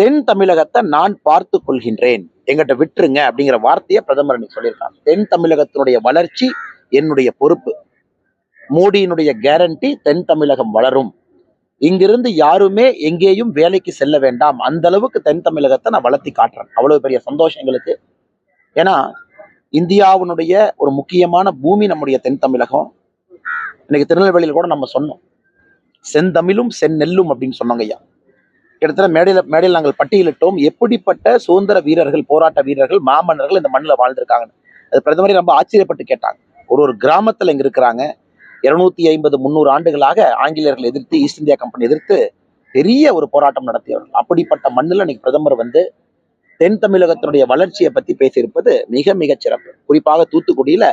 தென் தமிழகத்தை நான் பார்த்து கொள்கின்றேன், எங்கிட்ட விட்டுருங்க அப்படிங்கிற வார்த்தையை பிரதமர் இன்னைக்கு சொல்லியிருக்காங்க. தென் தமிழகத்தினுடைய வளர்ச்சி என்னுடைய பொறுப்பு. மோடியினுடைய கேரண்டி, தென் தமிழகம் வளரும். இங்கிருந்து யாருமே எங்கேயும் வேலைக்கு செல்ல வேண்டாம். அந்த அளவுக்கு தென் தமிழகத்தை நான் வளர்த்தி காட்டுறேன். அவ்வளவு பெரிய சந்தோஷம் எங்களுக்கு. ஏன்னா இந்தியாவினுடைய ஒரு முக்கியமான பூமி நம்முடைய தென் தமிழகம். இன்னைக்கு திருநெல்வேலியில் கூட நம்ம சொன்னோம், செந்தமிழும் செந்நெல்லும் அப்படின்னு சொன்னாங்க ஐயா. கிட்டத்தட்ட மேடையில் நாங்கள் பட்டியலிட்டோம் எப்படிப்பட்ட சுதந்திர வீரர்கள், போராட்ட வீரர்கள், மாமன்னர்கள் இந்த மண்ணில் வாழ்ந்திருக்காங்கன்னு. அது பிரதமரை ரொம்ப ஆச்சரியப்பட்டு கேட்டாங்க. ஒரு கிராமத்தில் இங்க இருக்கிறாங்க. 250-300 ஆண்டுகளாக ஆங்கிலேயர்கள் எதிர்த்து, ஈஸ்ட் இந்தியா கம்பெனி எதிர்த்து பெரிய ஒரு போராட்டம் நடத்தியவர்கள். அப்படிப்பட்ட மண்ணில் இன்னைக்கு பிரதமர் வந்து தென் தமிழகத்தினுடைய வளர்ச்சியை பத்தி பேசியிருப்பது மிக மிக சிறப்பு. குறிப்பாக தூத்துக்குடியில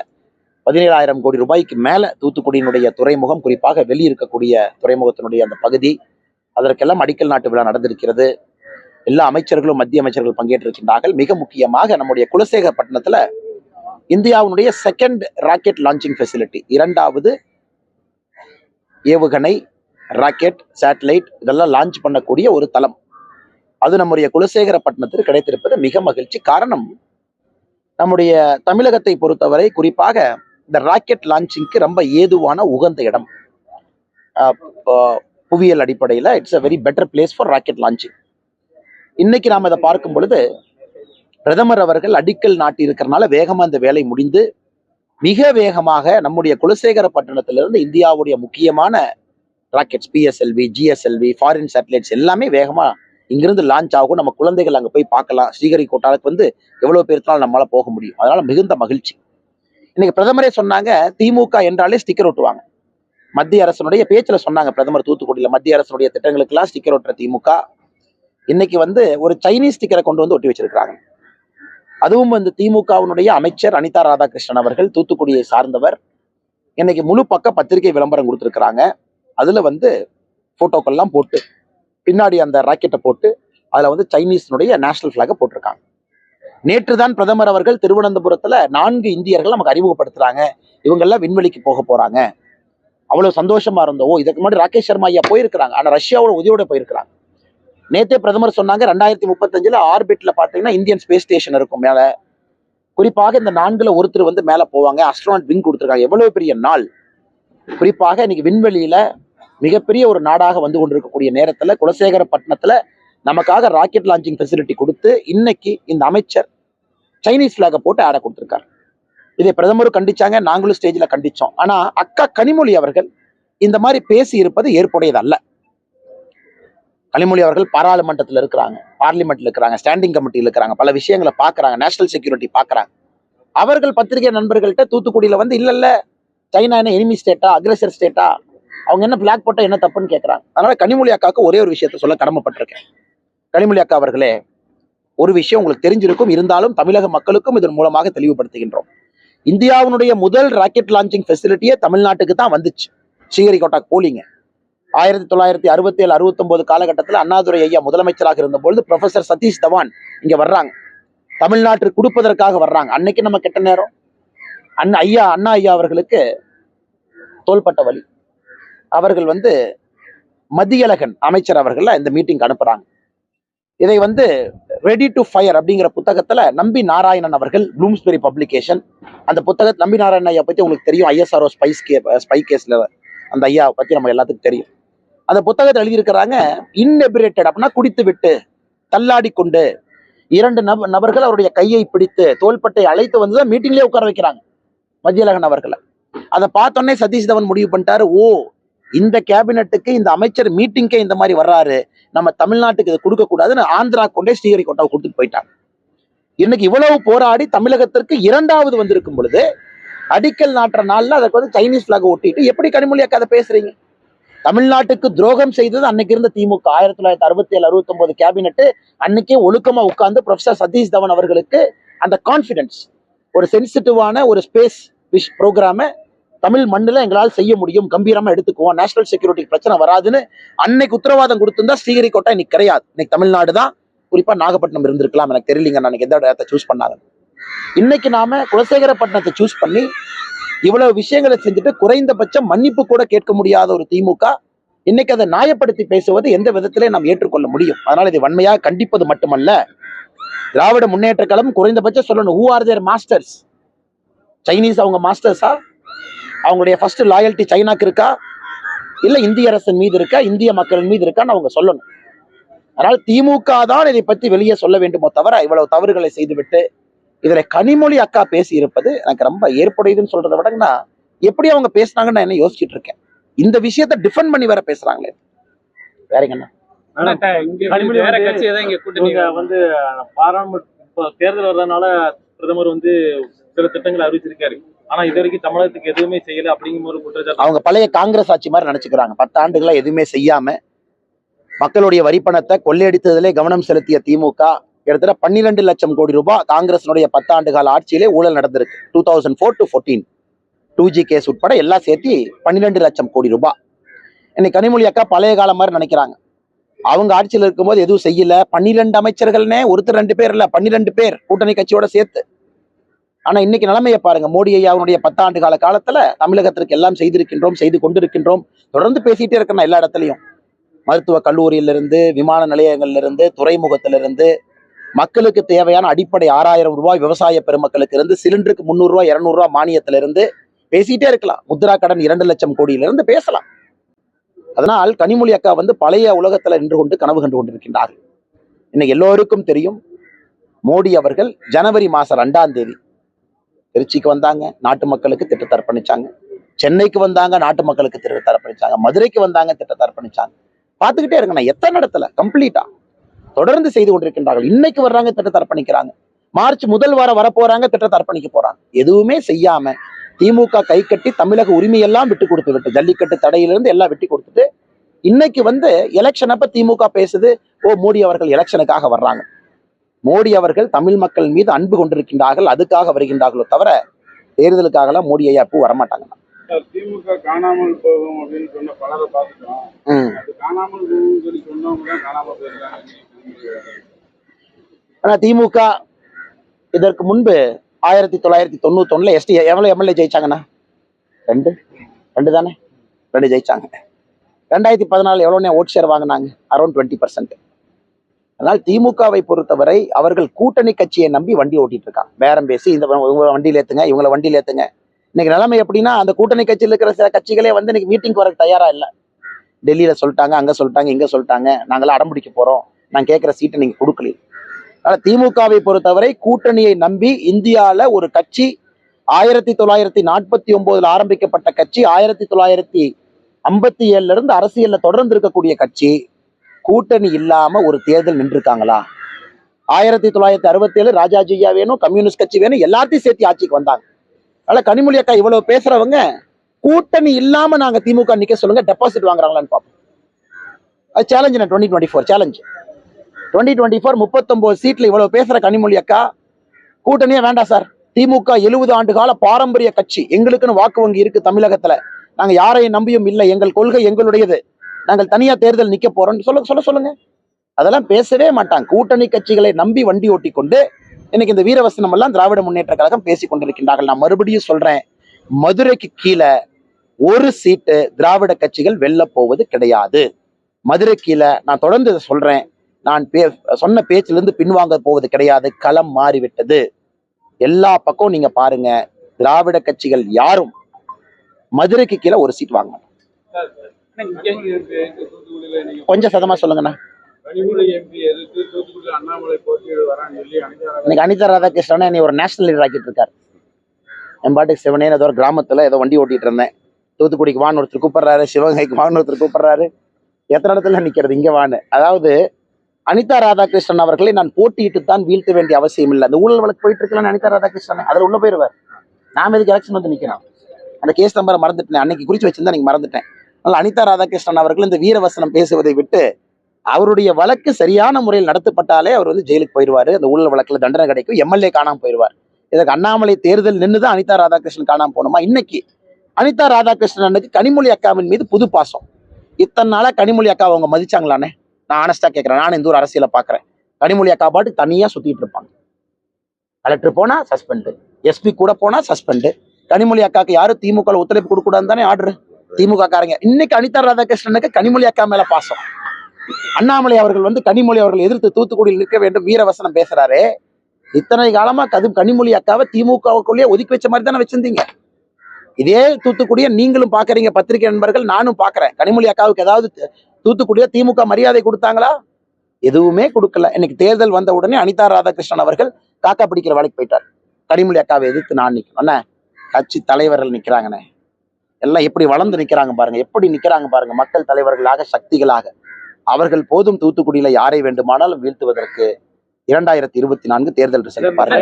17,000 கோடி ரூபாய்க்கு மேல தூத்துக்குடியினுடைய துறைமுகம், குறிப்பாக வெளியிருக்கக்கூடிய துறைமுகத்தினுடைய அந்த பகுதி, அதற்கெல்லாம் அடிக்கல் நாட்டு விழா நடந்திருக்கிறது. எல்லா அமைச்சர்களும், மத்திய அமைச்சர்கள் பங்கேற்றிருக்கின்றார்கள். மிக முக்கியமாக நம்முடைய குலசேகரப்பட்டினத்துல இந்தியாவுடைய செகண்ட் ராக்கெட் லான்ச்சிங் ஃபெசிலிட்டி, 2வது ஏவுகணை, ராக்கெட், சேட்டலைட் இதெல்லாம் லான்ச் பண்ணக்கூடிய ஒரு தளம், அது நம்முடைய குலசேகரப்பட்டினத்திற்கு கிடைத்திருப்பது மிக மகிழ்ச்சி. காரணம், நம்முடைய தமிழகத்தை பொறுத்தவரை குறிப்பாக இந்த ராக்கெட் லான்ச்சிங்க்கு ரொம்ப ஏதுவான உகந்த இடம். புவியியல் அடிப்படையில் it's a very better place for rocket launching. இன்னைக்கு நாம் இதை பார்க்கும் பொழுது பிரதமர் அவர்கள் அடிக்கல் நாட்டி இருக்கிறனால வேகமா இந்த வேலை முடிந்து மிக வேகமாக நம்முடைய குலசேகரப்பட்டினத்திலிருந்து இந்தியாவுடைய முக்கியமான rockets, PSLV, GSLV, foreign satellites எல்லாமே வேகமா இங்கிருந்து லான்ச் ஆகும். நம்ம குழந்தைகள் அங்கே போய் பார்க்கலாம். ஸ்ரீஹரிகோட்டாவுக்கு வந்து எவ்வளவு பேருனாலும் நம்மளால போக முடியும். அதனால மிகுந்த மகிழ்ச்சி. இன்னைக்கு பிரதமரே சொன்னாங்க, திமுக என்றாலே ஸ்டிக்கர் ஒட்டுவாங்க. மத்திய அரசனுடைய பேச்சுல சொன்னாங்க பிரதமர் தூத்துக்குடியில, மத்திய அரசனுடைய திட்டங்களுக்கெல்லாம் ஸ்டிக்கர் ஒட்டுற திமுக இன்னைக்கு வந்து ஒரு சைனீஸ் ஸ்டிக்கரை கொண்டு வந்து ஒட்டி வச்சிருக்காங்க. அதுவும் வந்து திமுகவினுடைய அமைச்சர் அனிதா ராதாகிருஷ்ணன் அவர்கள், தூத்துக்குடியை சார்ந்தவர், இன்னைக்கு முழு பக்க பத்திரிகை விளம்பரம் கொடுத்துருக்காங்க. அதுல வந்து போட்டோக்கெல்லாம் போட்டு பின்னாடி அந்த ராக்கெட்டை போட்டு அதுல வந்து சைனீஸ்னுடைய நேஷனல் பிளாக போட்டிருக்காங்க. நேற்று தான் பிரதமர் அவர்கள் திருவனந்தபுரத்துல 4 இந்தியர்கள் நமக்கு அறிமுகப்படுத்துறாங்க, இவங்கெல்லாம் விண்வெளிக்கு போக போறாங்க. அவ்வளவு சந்தோஷமா இருந்தோம். இதுக்கு முன்னாடி ராகேஷ் சர்மா ஐயா போயிருக்கிறாங்க, ஆனா ரஷ்யாவோட உதவியோட போயிருக்கிறாங்க. நேத்தே பிரதமர் சொன்னாங்க 2035 ஆர்பிட்ல பாத்தீங்கன்னா இந்தியன் ஸ்பேஸ் ஸ்டேஷன் இருக்கும் மேல. குறிப்பாக இந்த 4ல் ஒருத்தர் வந்து மேல போவாங்க. அஸ்ட்ரோனாட் விங் கொடுத்துருக்காங்க. எவ்வளவு பெரிய நாள். குறிப்பாக இன்னைக்கு விண்வெளியில மிகப்பெரிய ஒரு நாடாக வந்து கொண்டிருக்கக்கூடிய நேரத்துல குலசேகரப்பட்டினத்துல நமக்காக ராக்கெட் லான்ச்சிங் ஃபெசிலிட்டி கொடுத்து இன்னைக்கு இந்த அமைச்சர் சைனீஸ் பிளாக போட்டு ஆட கொடுத்திருக்காரு. இதை பிரதமரும் கண்டிச்சாங்க, நாங்களும் ஸ்டேஜ்ல கண்டிச்சோம். ஆனா அக்கா கனிமொழி அவர்கள் இந்த மாதிரி பேசி இருப்பது ஏற்புடையது அல்ல. கனிமொழி அவர்கள் பாராளுமன்றத்தில் இருக்கிறாங்க, பார்லிமெண்ட்ல இருக்கிறாங்க, ஸ்டாண்டிங் கமிட்டியில் இருக்கிறாங்க, பல விஷயங்களை பாக்குறாங்க, நேஷனல் செக்யூரிட்டி பாக்குறாங்க. அவர்கள் பத்திரிகை நண்பர்கள்ட்ட தூத்துக்குடியில வந்து இல்ல சைனா என்ன எனிமி ஸ்டேட்டா, அக்ரெசர் ஸ்டேட்டா, அவங்க என்ன பிளாக் போட்டா என்ன தப்புன்னு கேட்கறாங்க. அதனால கனிமொழி அக்காவுக்கு ஒரே ஒரு விஷயத்த சொல்ல கடமைப்பட்டிருக்கேன். கனிமொழி அக்கா அவர்களே, ஒரு விஷயம் உங்களுக்கு தெரிஞ்சிருக்கும், இருந்தாலும் தமிழக மக்களுக்கும் இதன் மூலமாக தெளிவுபடுத்துகின்றோம். இந்தியாவுடைய முதல் ராக்கெட் லான்ச்சிங் ஃபெசிலிட்டியே தமிழ்நாட்டுக்கு தான் வந்துச்சு. ஸ்ரீஹரிகோட்டாக்கு போலிங்க. 1967-69 காலகட்டத்தில் அண்ணாதுரை ஐயா முதலமைச்சராக இருந்தபொழுது ப்ரொஃபசர் சதீஷ் தவான் இங்க வர்றாங்க, தமிழ்நாட்டிற்கு கொடுப்பதற்காக வர்றாங்க. அன்னைக்கு நம்ம கெட்ட நேரம். அண்ணா ஐயா அவர்களுக்கு தோள்பட்ட வலி. அவர்கள் வந்து மதியழகன் அமைச்சர் அவர்கள் இந்த மீட்டிங் அனுப்புறாங்க. இதை வந்து ரெடி டு ஃபயர் அப்படிங்கிற புத்தகத்துல நம்பி நாராயணன் அவர்கள், ப்ளூம்ஸ்பெரி பப்ளிகேஷன், அந்த புத்தகத்தை நம்பி நாராயணன் ஐயா பத்தி உங்களுக்கு தெரியும். ISRO ஸ்பை கேஸ்ல அந்த ஐயா பத்தி நம்ம எல்லாத்துக்கும் தெரியும். அந்த புத்தகத்தை எழுதியிருக்கிறாங்க, இன்எபிரேட்டட் அப்படின்னா குடித்து விட்டு, தள்ளாடி கொண்டு 2 நபர்கள் அவருடைய கையை பிடித்து தோள்பட்டை அழைத்து வந்துதான் மீட்டிங்லேயே உட்கார வைக்கிறாங்க மத்தியழகன் அவர்களை. அதை பார்த்தோன்னே சதீஷ் தவன் முடிவு பண்ணிட்டாரு, ஓ இந்த கேபினட்டுக்கு இந்த அமைச்சர் மீட்டிங்கே இந்த மாதிரி வர்றாரு, நம்ம தமிழ்நாட்டுக்கு இதை கொடுக்க கூடாதுன்னு ஆந்திரா கொண்டே ஸ்ரீஹரிகோட்டாவை கொடுத்துட்டு போயிட்டாங்க. இன்னைக்கு இவ்வளவு போராடி தமிழகத்திற்கு 2வது வந்திருக்கும் பொழுது அடிக்கல் நாட்டுற நாள்ல அதற்கு வந்து சைனீஸ் பிளாக் ஒட்டிட்டு எப்படி கனிமொழி அக்கா அதை பேசுறீங்க? தமிழ்நாட்டுக்கு துரோகம் செய்தது அன்னைக்கு இருந்த திமுக. 1967-69 கேபினெட் அன்னைக்கே ஒழுக்கமா உட்கார்ந்து ப்ரொஃபசர் சதீஷ் தவன் அவர்களுக்கு அந்த கான்பிடன்ஸ், ஒரு சென்சிட்டிவான ஒரு ஸ்பேஸ் விஷ் ப்ரோக்ராம தமிழ் மண்ணில் எங்களால் செய்ய முடியும், கம்பீரமா எடுத்துக்குவோம், நேஷனல் செக்யூரிட்டி பிரச்சனை வராதுன்னு அன்னைக்கு உத்தரவாதம் கொடுத்திருந்தா ஸ்ரீஹரிகோட்டா இன்னைக்கு கிடையாது. இன்னைக்கு தமிழ்நாடு தான், குறிப்பா நாகப்பட்டினம் இருந்திருக்கலாம். எனக்கு தெரியலீங்க நான் எந்த இடத்தை சூஸ் பண்ணாங்க. இன்னைக்கு நாம குலசேகரப்பட்டினத்தை சூஸ் பண்ணி இவ்வளவு விஷயங்களை செஞ்சுட்டு குறைந்தபட்சம் மன்னிப்பு கூட கேட்க முடியாத ஒரு திமுக இன்னைக்கு அதை நியாயப்படுத்தி பேசுவது எந்த விதத்திலே நாம் ஏற்றுக்கொள்ள முடியும்? அதனால இதை வன்மையாக கண்டிப்பது மட்டுமல்ல, திராவிட முன்னேற்ற கழகம் குறைந்தபட்சம் சொல்லணும், who are their masters? Chinese அவங்க மாஸ்டர்ஸா? அவங்களுடைய ஃபர்ஸ்ட் லாயல்ட்டி சைனாக்கு இருக்கா, இல்ல இந்திய அரசின் மீது இருக்கா, இந்திய மக்களின் மீது இருக்கான்னு அவங்க சொல்லணும். அதனால் திமுக தான் இதை பத்தி வெளியே சொல்ல வேண்டுமோ தவிர, இவ்வளவு தவறுகளை செய்துவிட்டு இதுல கனிமொழி அக்கா பேசி இருப்பது எனக்கு ரொம்ப ஏற்புடையதுன்னு சொல்றதை விடங்கன்னா, எப்படி அவங்க பேசினாங்கன்னு நான் என்ன யோசிச்சுட்டு இருக்கேன். இந்த விஷயத்த டிஃபெண்ட் பண்ணி வேற பேசுறாங்களே, வேறங்கண்ணா. தேர்தல் வர்றதுனால பிரதமர் சில திட்டங்களை அறிவிச்சிருக்காரு. ஆனா இது வரைக்கும் தமிழகத்துக்கு எதுவுமே செய்யல அப்படிங்கிற ஒரு குற்றச்சாட்டு. அவங்க பழைய காங்கிரஸ் ஆட்சி மாதிரி நினைச்சுக்கிறாங்க. 10 ஆண்டுகளா எதுவுமே செய்யாம மக்களுடைய வரிப்பணத்தை கொள்ளையடித்ததிலே கவனம் செலுத்திய திமுக கிட்டத்தட்ட 12 லட்சம் கோடி ரூபாய் காங்கிரஸினுடைய 10 ஆண்டு கால ஆட்சியிலே ஊழல் நடந்திருக்கு. 2004 to 14 2G கேஸ் உட்பட எல்லாம் சேர்த்து 12 லட்சம் கோடி ரூபாய். இன்னைக்கு கனிமொழி அக்கா பழைய காலம் மாதிரி நினைக்கிறாங்க. அவங்க ஆட்சியில் இருக்கும்போது எதுவும் செய்யல. 12 அமைச்சர்கள்னே, ஒருத்தர் 2 பேர் இல்ல, 12 பேர் கூட்டணி கட்சியோட சேர்த்து. ஆனா இன்னைக்கு நிலைமையை பாருங்க. மோடி ஐயாவுடைய 10 ஆண்டு கால காலத்துல தமிழகத்திற்கு எல்லாம் செய்திருக்கின்றோம், செய்து கொண்டிருக்கின்றோம், தொடர்ந்து பேசிட்டே இருக்கணும். எல்லா இடத்துலையும் மருத்துவ கல்லூரியிலிருந்து, விமான நிலையங்கள்ல இருந்து, துறைமுகத்திலிருந்து, மக்களுக்கு தேவையான அடிப்படை 6000 ரூபாய் விவசாய பெருமக்களுக்கு இருந்து, சிலிண்டருக்கு 300 ரூபாய் 200 ரூபாய் மானியத்திலிருந்து பேசிட்டே இருக்கலாம். முத்ரா கடன் 2 லட்சம் கோடியிலிருந்து பேசலாம். அதனால் கனிமொழி அக்கா பழைய உலகத்துல நின்று கொண்டு கனவு கண்டு கொண்டிருக்கின்றார்கள். இன்னைக்கு எல்லோருக்கும் தெரியும், மோடி அவர்கள் ஜனவரி மாசம் 2ஆம் தேதி திருச்சிக்கு வந்தாங்க, நாட்டு மக்களுக்கு திட்டத்தை அர்ப்பணிச்சாங்க. சென்னைக்கு வந்தாங்க, நாட்டு மக்களுக்கு திட்டத்தை அர்ப்பணிச்சாங்க. மதுரைக்கு வந்தாங்க, திட்டத்தை அர்ப்பணிச்சாங்க. பார்த்துக்கிட்டே இருக்கேன் நான் எத்தனை இடத்துல கம்ப்ளீட்டா தொடர்ந்து செய்து கொண்டிருக்கின்றார்கள். இன்னைக்கு வர்றாங்க, திட்டத்தை அர்ப்பணிக்கிறாங்க. மார்ச் முதல் வாரம் வரப்போறாங்க, திட்டத்தை அர்ப்பணிக்க போறாங்க. எதுவுமே செய்யாம திமுக கை கட்டி தமிழக உரிமையெல்லாம் விட்டு கொடுத்து விட்டு, ஜல்லிக்கட்டு தடையிலிருந்து எல்லாம் விட்டு கொடுத்துட்டு, இன்னைக்கு எலெக்ஷன் அப்ப திமுக பேசுது, ஓ மோடி அவர்கள் எலெக்ஷனுக்காக வர்றாங்க. மோடி அவர்கள் தமிழ் மக்கள் மீது அன்பு கொண்டிருக்கின்றார்கள், அதுக்காக வருகின்றார்களோ தவிர தேர்தலுக்காக எல்லாம் மோடி ஐயா பூ வரமாட்டாங்க. திமுக காணாமல் போகும் அப்படின்னு சொன்ன பலரை பார்த்துட்டோம். காணாமல் போகும் சொல்லி சொன்னவங்க தான் காணாமல் போயிருக்காங்க. ஆனா திமுக இதற்கு முன்பு 1991 எஸ்டி எவ்வளவு எம்எல்ஏ ஜெயிச்சாங்கண்ணா? 2 தானே, 2 ஜெயிச்சாங்க. 2014 எவ்வளவு ஓட் ஷேர் வாங்கினாங்க? அரௌண்ட் 20%. அதனால் திமுகவை பொறுத்தவரை அவர்கள் கூட்டணி கட்சியை நம்பி வண்டி ஓட்டிட்டு இருக்காங்க. பேரம் பேசி இந்த வண்டியில் ஏத்துங்க, இவங்களை வண்டியில் ஏத்துங்க. இன்னைக்கு நிலைமை எப்படின்னா, அந்த கூட்டணி கட்சியில் இருக்கிற சில கட்சிகளே இன்னைக்கு மீட்டிங் வர தயாரா இல்லை. டெல்லியில சொல்லிட்டாங்க, அங்க சொல்லிட்டாங்க, இங்க சொல்லிட்டாங்க, நாங்களாம் அடம்பிடிக்க போறோம், நான் கேட்கிற சீட்டை நீங்க கொடுக்கல. அதனால திமுகவை பொறுத்தவரை கூட்டணியை நம்பி இந்தியால ஒரு கட்சி 1949 ஆரம்பிக்கப்பட்ட கட்சி, 1957 இருந்து அரசியல்ல தொடர்ந்து இருக்கக்கூடிய கட்சி, கூட்டணி இல்லாம ஒரு தேர்தல் நின்றுருக்காங்களா? 1967 ராஜாஜியா வேணும், கம்யூனிஸ்ட் கட்சி வேணும், எல்லாத்தையும் சேர்த்து ஆட்சிக்கு வந்தாங்க. அதனால கனிமொழி அக்கா இவ்வளவு பேசுறவங்க கூட்டணி இல்லாம நாங்க திமுக நிக்க சொல்லுங்க, டெபாசிட் வாங்குறாங்களான்னு பார்ப்போம். அது சேலஞ்சு. 2024 சேலஞ்சு. 2024 39 சீட்ல இவ்வளவு பேசுற கனிமொழி அக்கா, கூட்டணியே வேண்டாம் சார், திமுக 70 ஆண்டு கால பாரம்பரிய கட்சி, எங்களுக்குன்னு வாக்கு வங்கி இருக்கு தமிழகத்துல, நாங்க யாரையும் நம்பியும் இல்லை, எங்கள் கொள்கை எங்களுடையது, நாங்கள் தனியா தேர்தல் நிக்க போறோம் சொல்லுங்க. அதெல்லாம் பேசவே மாட்டாங்க. கூட்டணி கட்சிகளை நம்பி வண்டி ஓட்டி கொண்டு இன்னைக்கு இந்த வீரவசனம் எல்லாம் திராவிட முன்னேற்ற கழகம் பேசிக் கொண்டிருக்கின்றார்கள். நான் மறுபடியும் சொல்றேன், மதுரைக்கு கீழே ஒரு சீட்டு திராவிட கட்சிகள் வெல்ல போவது கிடையாது. மதுரை கீழே நான் தொடர்ந்து சொல்றேன், நான் சொன்ன பேச்சிலிருந்து பின்வாங்க போவது கிடையாது. களம் மாறிவிட்டது. எல்லா பக்கம் நீங்க பாருங்க, திராவிட கட்சிகள் யாரும் மதுரைக்கு கீழே ஒரு சீட் வாங்க மாட்டாங்க. கொஞ்சம் சதமா சொல்லுங்கண்ணா. இன்னைக்கு அனிதா ராதாகிருஷ்ணன் நீ ஒரு நேஷனல் லீடர் ஆக்கிட்டு இருக்காரு. என் பாட்டுக்கு சிவனே ஏதோ ஒரு கிராமத்துல ஏதோ வண்டி ஓட்டிட்டு இருந்தேன், தூத்துக்குடிக்கு வான்னு ஒருத்தர் கூப்பிடுறாரு, சிவகங்கைக்கு வான்னு ஒருத்தர் கூப்பிடுறாரு, எத்தனை இடத்துல நிக்கிறது இங்க வான்னு. அதாவது அனிதா ராதாகிருஷ்ணன் அவர்களை நான் போட்டியிட்டு தான் வீழ்த்த வேண்டிய அவசியம் இல்லை. அந்த ஊழல் வழக்கு போயிட்டு இருக்கலாம் அனிதா ராதாகிருஷ்ணன், அதுல உள்ள போயிருவார். நாம எதுக்கு எலெக்ஷன் நிக்கிறோம்? அந்த கேஸ் நம்பரை மறந்துட்டேன், அன்னைக்கு குறிச்சு வச்சிருந்தா நீங்க மறந்துட்டேன். அதனால அனிதா ராதாகிருஷ்ணன் அவர்கள் இந்த வீரவசனம் பேசுவதை விட்டு அவருடைய வழக்கு சரியான முறையில் நடத்தப்பட்டாலே அவர் ஜெயிலுக்கு போயிடுவாரு, அந்த ஊழல் வழக்குல தண்டனை கிடைக்கும், எம்எல்ஏ காணாம போயிடுவார். இதற்கு அண்ணாமலை தேர்தல் நின்றுதான் அனிதா ராதாகிருஷ்ணன் காணாம போனோமா? இன்னைக்கு அனிதா ராதாகிருஷ்ணனுக்கு கனிமொழி அக்காவின் மீது புது பாசம். இத்தனை நாளா கனிமொழி அக்கா அவங்க மதிச்சாங்களானே? நான் ஆனஸ்டா கேட்கிறேன். நான் இந்த ஒரு அரசியலை பாக்குறேன். கனிமொழி அக்கா பாட்டு தனியா சுத்திட்டு இருப்பாங்க. கலெக்டர் போனா சஸ்பெண்ட், எஸ்பி கூட போனா சஸ்பெண்ட். கனிமொழி அக்காக்கு யாரும் திமுக ஒத்துழைப்பு கொடுக்க கூடாதுன்னு தானே ஆர்டர். திமுக காரங்க இன்னைக்கு அனிதா ராதாகிருஷ்ணனுக்கு கனிமொழி அக்கா மேல பாசம். அண்ணாமலை அவர்கள் வந்து கனிமொழி அவர்கள் எதிர்த்து தூத்துக்குடியில் நிற்க வேண்டும் வீரவசனம் பேசுறாரு. இத்தனை காலமா கனிமொழி அக்காவை திமுகவுக்குள்ளேயே ஒதுக்கி வச்ச மாதிரி தானே வச்சிருந்தீங்க. இதே தூத்துக்குடியை நீங்களும் பாக்குறீங்க, பத்திரிகை நண்பர்கள், நானும் பாக்குறேன். கனிமொழி அக்காவுக்கு ஏதாவது தூத்துக்குடியில திமுக மரியாதை கொடுத்தாங்களா? எதுவுமே கொடுக்கல. இன்னைக்கு தேர்தல் வந்த உடனே அனிதா ராதாகிருஷ்ணன் அவர்கள் காக்கா பிடிக்கிற வேலைக்கு போயிட்டார். கனிமொழி அக்காவை எதிர்த்து நான் நிற்கணும் அண்ணே. கட்சி தலைவர்கள் நிக்கிறாங்கண்ணே, எல்லாம் எப்படி வளர்ந்து நிக்கிறாங்க பாருங்க, எப்படி நிக்கிறாங்க பாருங்க. மக்கள் தலைவர்களாக, சக்திகளாக. அவர்கள் போதும் தூத்துக்குடியில யாரை வேண்டுமானாலும் வீழ்த்துவதற்கு. 2024 தேர்தல் ரிசல்ட் பாருங்க.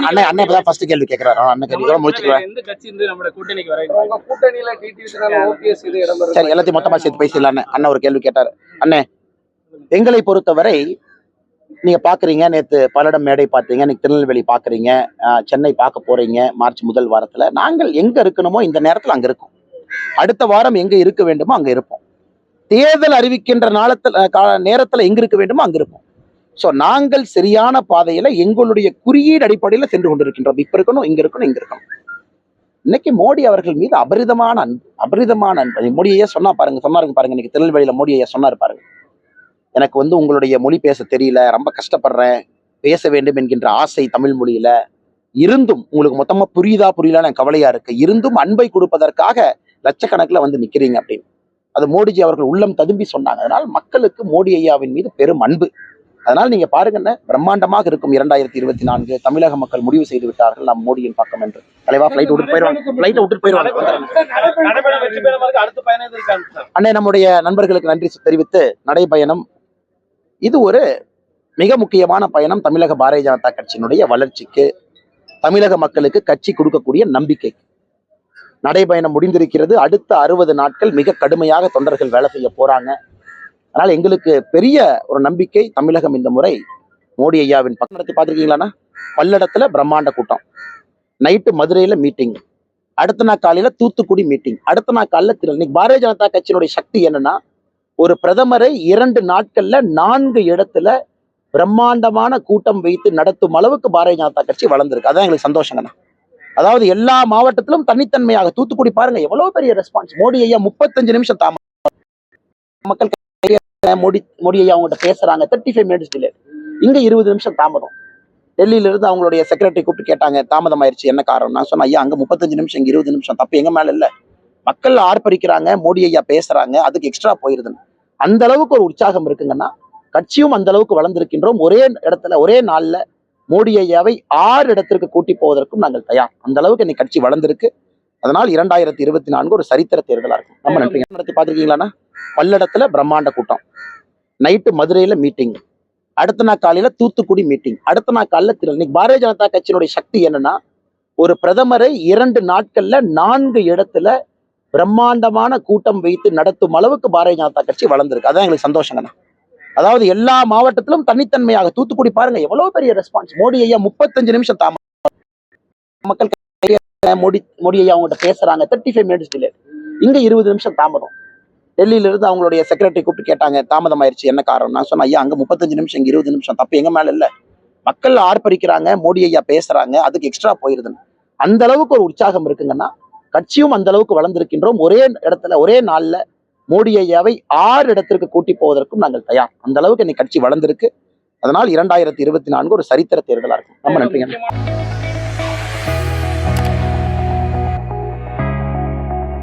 அண்ணே அண்ணே இப்பதான் ஃபர்ஸ்ட் கேள்வி கேட்கிறாரு. அண்ணன் கேள்வி முடிச்சுக்கிறேன். சரி, எல்லாத்தையும் மொத்தமா சேர்த்து பேசலாம். அண்ணன் ஒரு கேள்வி கேட்டாரு. அண்ணே, எங்களை பொறுத்தவரை நீங்க பாக்குறீங்க, நேத்து பல்லடம் மேடை பார்த்தீங்க, இன்னைக்கு திருநெல்வேலி பாக்குறீங்க, சென்னை பார்க்க போறீங்க மார்ச் முதல் வாரத்துல. நாங்கள் எங்க இருக்கணுமோ இந்த நேரத்துல அங்க இருக்கும். அடுத்த வாரம் எங்க இருக்க வேண்டுமோ அங்க இருப்போம். தேர்தல் அறிவிக்கின்ற நேரத்துல எங்க இருக்க வேண்டுமோ அங்க இருப்போம். சோ நாங்கள் சரியான பாதையில எங்களுடைய குறியீடு அடிப்படையில சென்று கொண்டிருக்கின்றோம். இப்ப இருக்கணும், இங்க இருக்கணும், இங்க இருக்கணும். இன்னைக்கு மோடி அவர்கள் மீது அபரிதமான அன்பு. மோடி ஐயா சொன்னாருங்க பாருங்க. இன்னைக்கு திருநெல்வேலியில மோடி ஐயா சொன்னாரு பாருங்க, எனக்கு வந்து உங்களுடைய மொழி பேச தெரியல, ரொம்ப கஷ்டப்படுறேன், பேச வேண்டும் என்கின்ற ஆசை தமிழ் மொழியில இருந்தும் உங்களுக்கு மொத்தமா புரியலான்னு எனக்கு கவலையா இருக்கு. இருந்தும் அன்பை கொடுப்பதற்காக லட்சக்கணக்கில் வந்து நிக்கிறீங்க அப்படின்னு. அது மோடிஜி அவர்கள் உள்ளம் ததும்பி சொன்னாங்க. அதனால மக்களுக்கு மோடி ஐயாவின் மீது பெரும் அன்பு. அதனால நீங்க பாருங்க, பிரம்மாண்டமாக இருக்கும் 2024. தமிழக மக்கள் முடிவு செய்து விட்டார்கள் நாம் மோடியின் பக்கம் என்று. தலைவா ஃபிளைட் விட்டு போயிருவாங்க. அண்ணே, நம்முடைய நண்பர்களுக்கு நன்றி தெரிவித்து நடைபயணம் இது ஒரு மிக முக்கியமான பயணம். தமிழக பாரதிய ஜனதா கட்சியினுடைய வளர்ச்சிக்கு, தமிழக மக்களுக்கு கட்சி கொடுக்கக்கூடிய நம்பிக்கை. நடைபயணம் முடிந்திருக்கிறது. அடுத்த 60 நாட்கள் மிக கடுமையாக தொண்டர்கள் வேலை செய்ய போறாங்க. அதனால எங்களுக்கு பெரிய ஒரு நம்பிக்கை. தமிழகம் இந்த முறை மோடி ஐயாவின் பக்கம் நடத்தி பார்த்துருக்கீங்களாண்ணா? பல்லடத்துல பிரம்மாண்ட கூட்டம், நைட்டு மதுரையில மீட்டிங், அடுத்த நாள் காலையில தூத்துக்குடி மீட்டிங், அடுத்த நாள் காலையில இன்னைக்கு பாரதிய ஜனதா கட்சியினுடைய சக்தி என்னன்னா, ஒரு பிரதமரை 2 நாட்கள்ல 4 இடத்துல பிரம்மாண்டமான கூட்டம் வைத்து நடத்தும் அளவுக்கு பாரதிய ஜனதா கட்சி வளர்ந்துருக்கு. அதான் எங்களுக்கு சந்தோஷங்கண்ணா. அதாவது எல்லா மாவட்டத்திலும் தனித்தன்மையாக. தூத்துக்குடி பாருங்க எவ்வளவு பெரிய ரெஸ்பான்ஸ். மோடி ஐயா 35 நிமிஷம் தாமதம். மக்கள் மோடி ஐயா அவங்ககிட்ட பேசுறாங்க, 35 மினிட்ஸ் டிலே. இங்க 20 நிமிஷம் தாமதம். டெல்லியில இருந்து அவங்களுடைய செக்ரட்டரி கூப்பிட்டு கேட்டாங்க, தாமதம் ஆயிடுச்சு, என்ன காரணம்? நான் சொன்னேன், ஐயா அங்க 35 நிமிஷம், இங்க 20 நிமிஷம், தப்பு எங்க மேல இல்ல. மக்கள் ஆர்ப்பரிக்கிறாங்க, மோடி ஐயா பேசுறாங்க, அதுக்கு எக்ஸ்ட்ரா போயிருதுன்னு. அந்த அளவுக்கு ஒரு உற்சாகம் இருக்குங்கன்னா, கட்சியும் அந்த அளவுக்கு வளர்ந்திருக்கின்றோம். ஒரே இடத்துல ஒரே நாள்ல மோடி ஐயாவை 6 இடத்திற்கு கூட்டி போவதற்கும் நாங்கள் தயார். அந்த அளவுக்கு இன்னைக்கு கட்சி வளர்ந்திருக்கு. அதனால் 2024 ஒரு சரித்திர தேர்தலா இருக்கும். நம்ம நன்றி. நடத்தி பார்த்துருக்கீங்களாண்ணா? பல்லடத்துல பிரம்மாண்ட கூட்டம், நைட்டு மதுரையில மீட்டிங், அடுத்த நாள் காலையில தூத்துக்குடி மீட்டிங், அடுத்த நாள் காலையில இன்னைக்கு பாரதிய ஜனதா கட்சியினுடைய சக்தி என்னன்னா, ஒரு பிரதமரை 2 நாட்கள்ல 4 இடத்துல பிரம்மாண்டமான கூட்டம் வைத்து நடத்தும் அளவுக்கு பாரதிய ஜனதா கட்சி வளர்ந்திருக்கு. அதான் எங்களுக்கு சந்தோஷங்கண்ணா. அதாவது எல்லா மாவட்டத்திலும் தனித்தன்மையாக. தூத்துக்குடி பாருங்க எவ்வளவு பெரிய ரெஸ்பான்ஸ். மோடி ஐயா 35 நிமிஷம் தாமதம். மக்கள் மோடி ஐயா அவங்ககிட்ட பேசுறாங்க, 35 மினிட்ஸ் டிலே. இங்க 20 நிமிஷம் தாமதம். டெல்லியில இருந்து அவங்களுடைய செக்ரட்டரி கூப்பிட்டு கேட்டாங்க, தாமதம் ஆயிடுச்சு, என்ன காரணம்? நான் சொன்னேன், ஐயா அங்க 35 நிமிஷம், இங்க 20 நிமிஷம், தப்பு எங்க மேல இல்ல. மக்கள் ஆர்ப்பரிக்கிறாங்க, மோடி ஐயா பேசுறாங்க, அதுக்கு எக்ஸ்ட்ரா போயிருதுன்னு. அந்த அளவுக்கு ஒரு உற்சாகம் இருக்குங்கன்னா, கட்சியும் அந்த அளவுக்கு வளர்ந்திருக்கின்றோம். ஒரே இடத்துல ஒரே நாள்ல மோடி ஐயாவை 6 இடத்திற்கு கூட்டி போவதற்கும் நாங்கள் தயார். அந்த அளவுக்கு இன்னைக்கு கட்சி வளர்ந்திருக்கு. அதனால் 2024 ஒரு சரித்திர தேர்தலா இருக்கும். ரொம்ப நன்றிங்க.